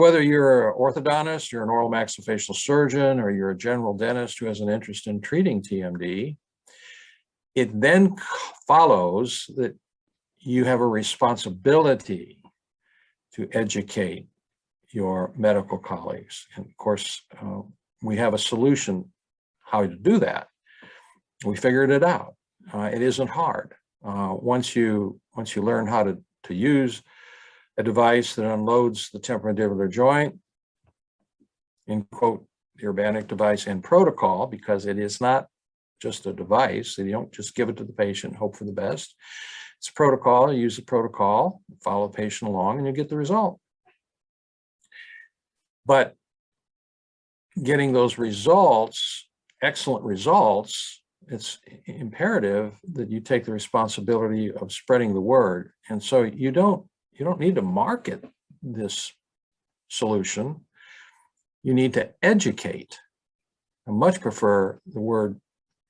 Whether you're an orthodontist, you're an oral maxillofacial surgeon, or you're a general dentist who has an interest in treating TMD, it then follows that you have a responsibility to educate your medical colleagues. And of course, we have a solution how to do that. We figured it out. It isn't hard. Once you learn how to use a device that unloads the temporomandibular joint, in quote, the Urbanek Device and Protocol, because it is not just a device. You don't just give it to the patient and hope for the best. It's a protocol. You use the protocol, follow the patient along, and you get the result. But getting those results, excellent results, it's imperative that you take the responsibility of spreading the word. And so you don't need to market this solution. You need to educate. I much prefer the word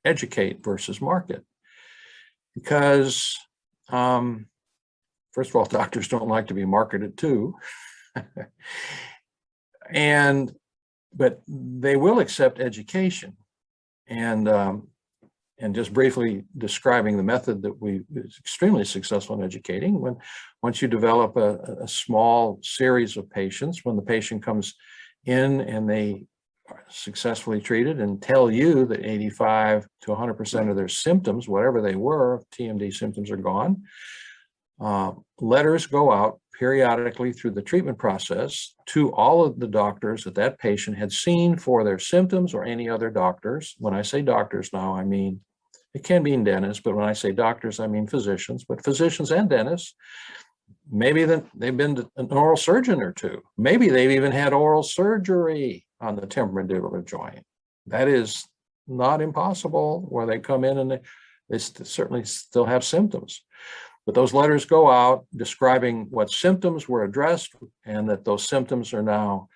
educate versus market, because first of all, doctors don't like to be marketed to, but they will accept education. And just briefly describing the method that is extremely successful in educating, once you develop a small series of patients, when the patient comes in and they are successfully treated and tell you that 85 to 100% of their symptoms, whatever they were, TMD symptoms are gone, letters go out periodically through the treatment process to all of the doctors that that patient had seen for their symptoms, or any other doctors. When I say doctors now, I mean, it can be dentists, but when I say doctors, I mean physicians, but physicians and dentists. Maybe they've been to an oral surgeon or two. Maybe they've even had oral surgery on the temporomandibular joint. That is not impossible, where they come in and they certainly still have symptoms. But those letters go out describing what symptoms were addressed, and that those symptoms are now,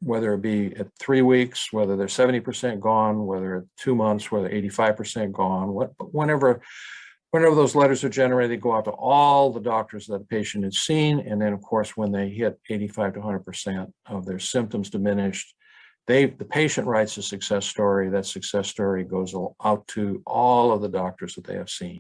whether it be at 3 weeks, whether they're 70% gone, whether at 2 months, whether 85% gone, whenever those letters are generated, they go out to all the doctors that the patient has seen. And then, of course, when they hit 85 to 100% of their symptoms diminished, the patient writes a success story. That success story goes out to all of the doctors that they have seen.